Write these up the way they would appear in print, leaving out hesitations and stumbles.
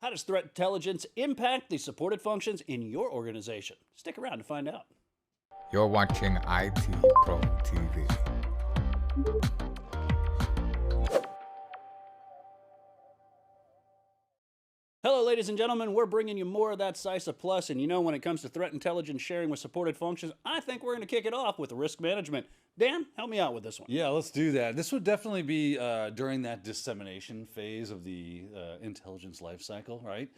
How does threat intelligence impact the supported functions in your organization? Stick around to find out. You're watching IT Pro TV. Hello, ladies and gentlemen. We're bringing you more of that CySA Plus, and you know, when it comes to threat intelligence sharing with supported functions, I think we're going to kick it off with risk management. Dan, help me out with this one. Yeah, let's do that. This would definitely be during that dissemination phase of the intelligence lifecycle, right?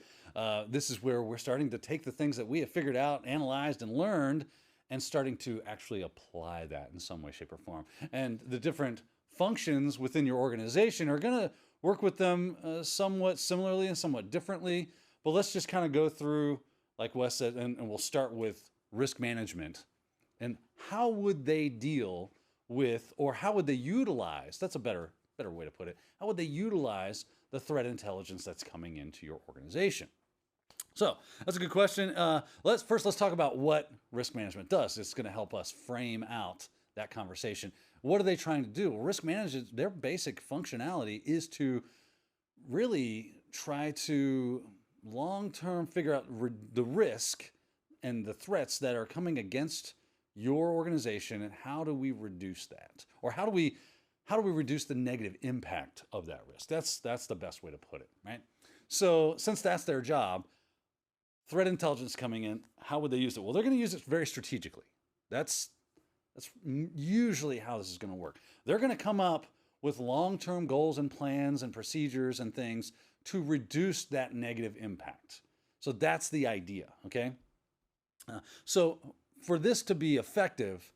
This is where we're starting to take the things that we have figured out, analyzed, and learned, and starting to actually apply that in some way, shape, or form. And the different functions within your organization are going to work with them somewhat similarly and somewhat differently. But let's just kind of go through, like Wes said, and we'll start with risk management. And how would they deal with, or how would they utilize, that's a better way to put it, how would they utilize the threat intelligence that's coming into your organization? So that's a good question. Let's talk about what risk management does. It's going to help us frame out that conversation. What are they trying to do? Well, risk management, their basic functionality is to really try to long-term figure out the risk and the threats that are coming against your organization, and how do we reduce that, or how do we reduce the negative impact of that risk? That's the best way to put it, right? So since that's their job, threat intelligence coming in, how would they use it? Well, they're going to use it very strategically. That's usually how this is going to work. They're going to come up with long-term goals and plans and procedures and things to reduce that negative impact. So that's the idea, okay? So for this to be effective,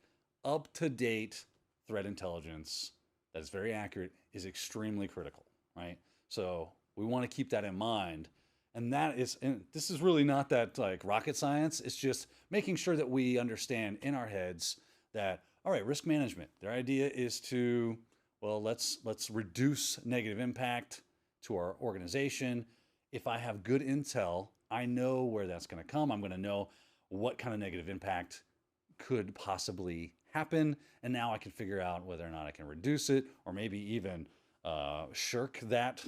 up-to-date threat intelligence that is very accurate is extremely critical, right? So we want to keep that in mind. And this is really not that like rocket science. It's just making sure that we understand in our heads that, all right, risk management, their idea is to, well, let's reduce negative impact to our organization. If I have good intel, I know where that's going to come. I'm going to know what kind of negative impact could possibly happen. And now I can figure out whether or not I can reduce it, or maybe even shirk that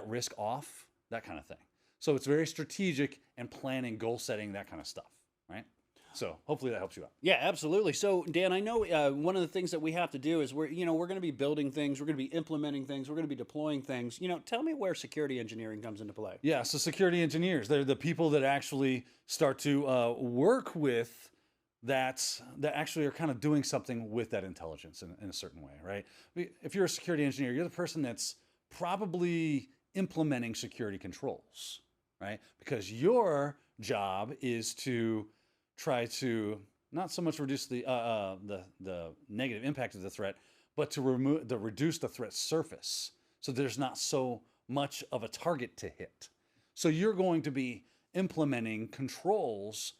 risk off, that kind of thing. So it's very strategic and planning, goal setting, that kind of stuff, right? So hopefully that helps you out. Yeah, absolutely. So Dan, I know one of the things that we have to do is we're going to be building things, we're going to be implementing things, we're going to be deploying things. Tell me where security engineering comes into play. Yeah, so security engineers, they're the people that actually start to work with that actually are kind of doing something with that intelligence in a certain way, right? If you're a security engineer, you're the person that's probably implementing security controls, right? Because your job is to try to not so much reduce the negative impact of the threat, but to reduce the threat surface, so there's not so much of a target to hit. So you're going to be implementing controls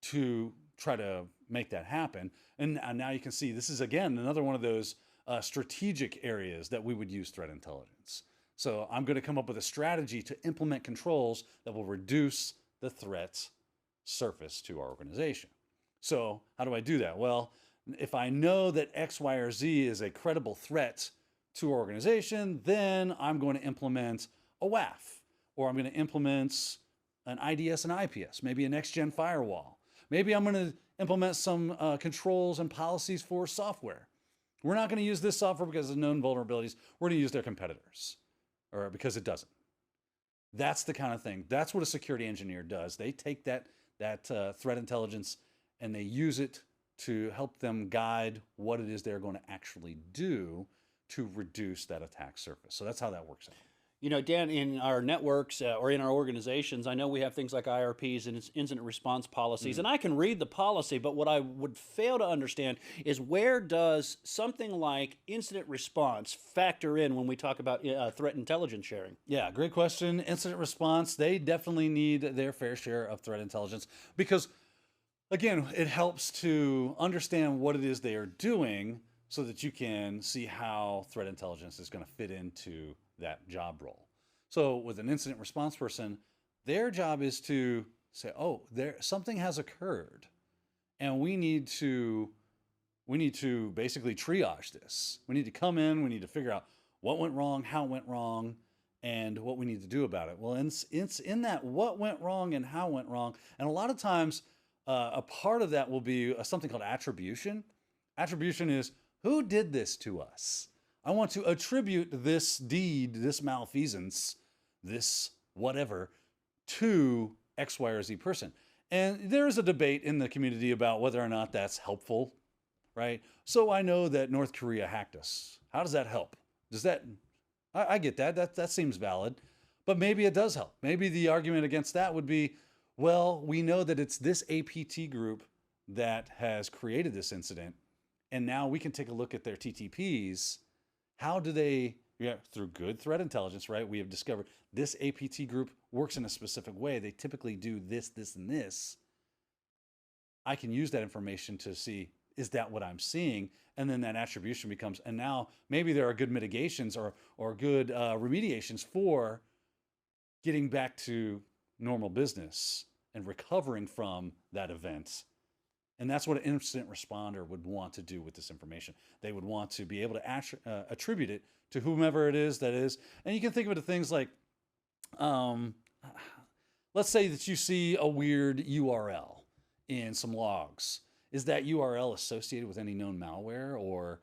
to try to make that happen. And now you can see this is, again, another one of those strategic areas that we would use threat intelligence. So I'm going to come up with a strategy to implement controls that will reduce the threat surface to our organization. So how do I do that? Well, if I know that X, Y, or Z is a credible threat to our organization, then I'm going to implement a WAF, or I'm going to implement an IDS and IPS, maybe a next-gen firewall. Maybe I'm going to implement some controls and policies for software. We're not going to use this software because of known vulnerabilities. We're going to use their competitors, or because it doesn't. That's the kind of thing. That's what a security engineer does. They take that threat intelligence and they use it to help them guide what it is they're going to actually do to reduce that attack surface. So that's how that works out. Dan, in our networks or in our organizations, I know we have things like IRPs and incident response policies, and I can read the policy, but what I would fail to understand is, where does something like incident response factor in when we talk about threat intelligence sharing? Yeah, great question. Incident response, they definitely need their fair share of threat intelligence because, again, it helps to understand what it is they are doing so that you can see how threat intelligence is going to fit into that job role. So with an incident response person, their job is to say, oh, something has occurred, and we need to basically triage this. We need to come in, we need to figure out what went wrong, how it went wrong, and what we need to do about it. Well, it's in that what went wrong and how went wrong. And a lot of times, a part of that will be something called attribution. Attribution is who did this to us? I want to attribute this deed, this malfeasance, this whatever, to X, Y, or Z person. And there is a debate in the community about whether or not that's helpful, right? So I know that North Korea hacked us. How does that help? Does that, I get that. That seems valid. But maybe it does help. Maybe the argument against that would be, well, we know that it's this APT group that has created this incident. And now we can take a look at their TTPs. How do they, through good threat intelligence, right? We have discovered this APT group works in a specific way. They typically do this, this, and this. I can use that information to see, is that what I'm seeing? And then that attribution becomes, and now maybe there are good mitigations or good remediations for getting back to normal business and recovering from that event. And that's what an incident responder would want to do with this information. They would want to be able to attribute it to whomever it is that is. And you can think of it as things like, let's say that you see a weird URL in some logs. Is that URL associated with any known malware or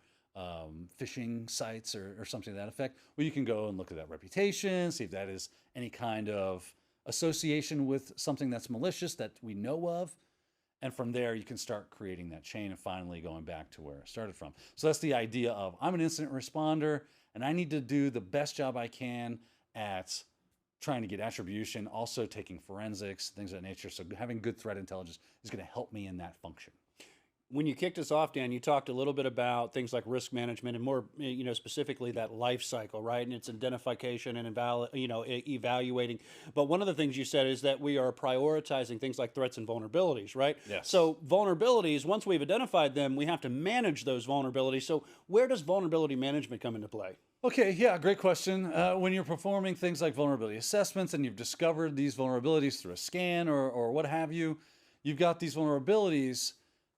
phishing sites or something to that effect? Well, you can go and look at that reputation, see if that is any kind of association with something that's malicious that we know of. And from there, you can start creating that chain and finally going back to where it started from. So that's the idea of I'm an incident responder and I need to do the best job I can at trying to get attribution, also taking forensics, things of that nature. So having good threat intelligence is going to help me in that function. When you kicked us off, Dan, you talked a little bit about things like risk management and more, specifically that life cycle, right? And its identification and evaluating. But one of the things you said is that we are prioritizing things like threats and vulnerabilities, right? Yes. So vulnerabilities, once we've identified them, we have to manage those vulnerabilities. So where does vulnerability management come into play? Okay, yeah, great question. When you're performing things like vulnerability assessments and you've discovered these vulnerabilities through a scan or what have you, you've got these vulnerabilities.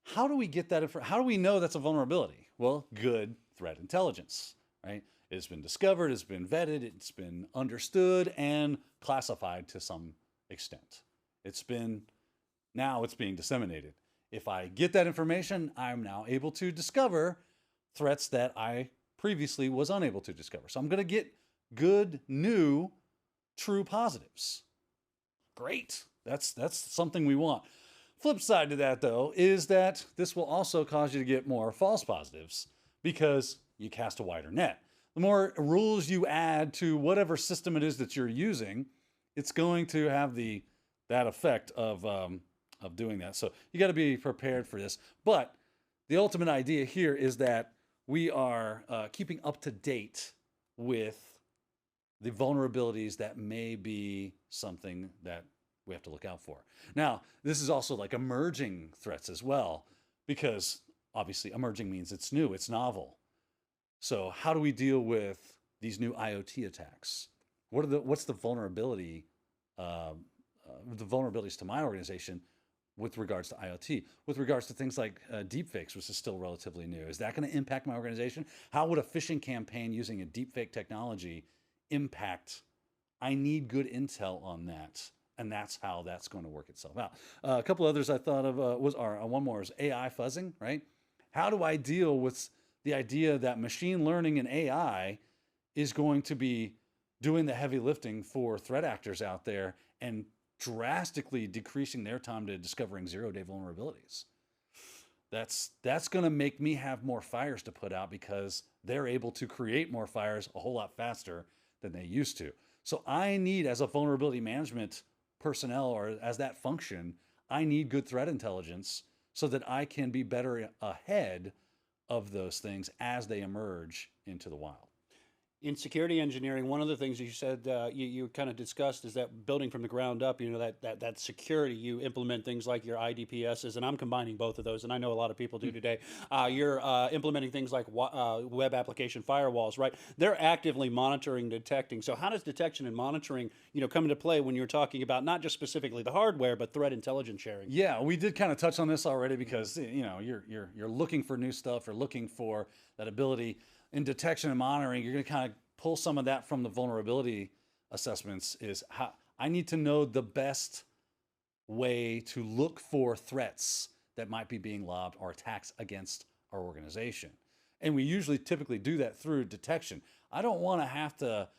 How do we get that how do we know that's a vulnerability? Well, good threat intelligence, right? It's been discovered, it's been vetted, it's been understood and classified to some extent. Now it's being disseminated. If I get that information, I'm now able to discover threats that I previously was unable to discover. So I'm going to get good, new, true positives. Great. That's something we want. Flip side to that, though, is that this will also cause you to get more false positives because you cast a wider net. The more rules you add to whatever system it is that you're using, it's going to have that effect of doing that. So you got to be prepared for this. But the ultimate idea here is that we are keeping up to date with the vulnerabilities that may be something that we have to look out for. Now, this is also like emerging threats as well, because obviously emerging means it's new, it's novel. So how do we deal with these new IoT attacks? What's the vulnerability, the vulnerabilities to my organization with regards to IoT? With regards to things like deepfakes, which is still relatively new, is that going to impact my organization? How would a phishing campaign using a deepfake technology impact? I need good intel on that. And that's how that's going to work itself out. A couple others I thought of one more is AI fuzzing, right? How do I deal with the idea that machine learning and AI is going to be doing the heavy lifting for threat actors out there and drastically decreasing their time to discovering zero-day vulnerabilities? That's going to make me have more fires to put out because they're able to create more fires a whole lot faster than they used to. So I need, as a vulnerability management personnel or as that function, I need good threat intelligence so that I can be better ahead of those things as they emerge into the wild. In security engineering, one of the things you said you kind of discussed is that building from the ground up, that security, you implement things like your IDPSs, and I'm combining both of those, and I know a lot of people do today. You're implementing things like web application firewalls, right? They're actively monitoring, detecting. So how does detection and monitoring, come into play when you're talking about not just specifically the hardware, but threat intelligence sharing? Yeah, we did kind of touch on this already because you're looking for new stuff or looking for that ability. In detection and monitoring, you're going to kind of pull some of that from the vulnerability assessments is how I need to know the best way to look for threats that might be being lobbed or attacks against our organization. And we usually typically do that through detection. I don't want to have to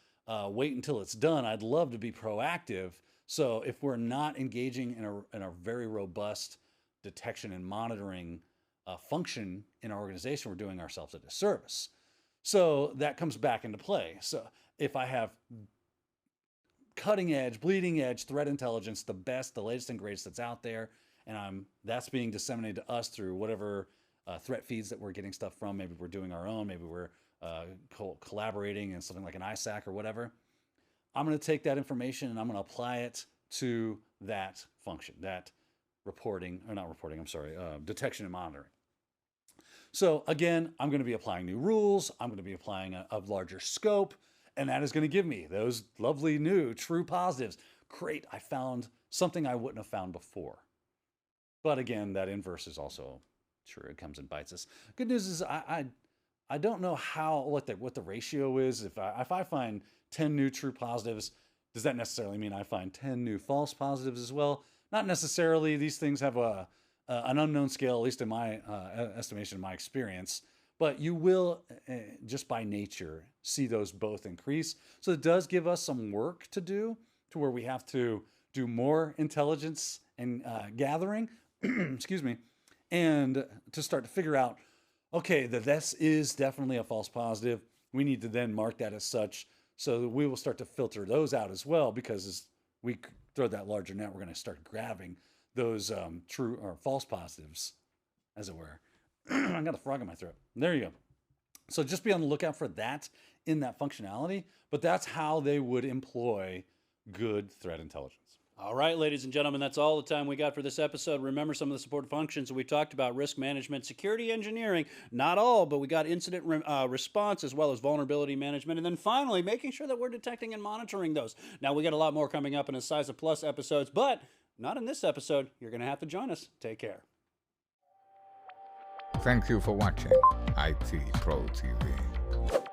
wait until it's done. I'd love to be proactive. So if we're not engaging in a very robust detection and monitoring function in our organization, we're doing ourselves a disservice. So that comes back into play. So if I have cutting edge, bleeding edge threat intelligence, the best, the latest and greatest that's out there, and that's being disseminated to us through whatever threat feeds that we're getting stuff from. Maybe we're doing our own, maybe we're collaborating in something like an ISAC or whatever. I'm going to take that information and I'm going to apply it to that function, that detection and monitoring. So again, I'm going to be applying new rules. I'm going to be applying a larger scope, and that is going to give me those lovely new true positives. Great, I found something I wouldn't have found before. But again, that inverse is also true. It comes and bites us. Good news is I don't know what the ratio is. If I find 10 new true positives, does that necessarily mean I find 10 new false positives as well? Not necessarily. These things have an unknown scale, at least in my estimation, in my experience. But you will, just by nature, see those both increase. So it does give us some work to do, to where we have to do more intelligence and gathering, excuse me, and to start to figure out, okay, this is definitely a false positive. We need to then mark that as such. So that we will start to filter those out as well, because as we throw that larger net, we're going to start grabbing those true or false positives, as it were. I got a frog in my throat. There you go. So just be on the lookout for that in that functionality, but that's how they would employ good threat intelligence. All right, ladies and gentlemen, that's all the time we got for this episode. Remember some of the support functions that we talked about: risk management, security engineering, not all, but we got incident response as well as vulnerability management. And then finally, making sure that we're detecting and monitoring those. Now, we got a lot more coming up in the CySA Plus episodes, but not in this episode. You're going to have to join us. Take care. Thank you for watching IT Pro TV.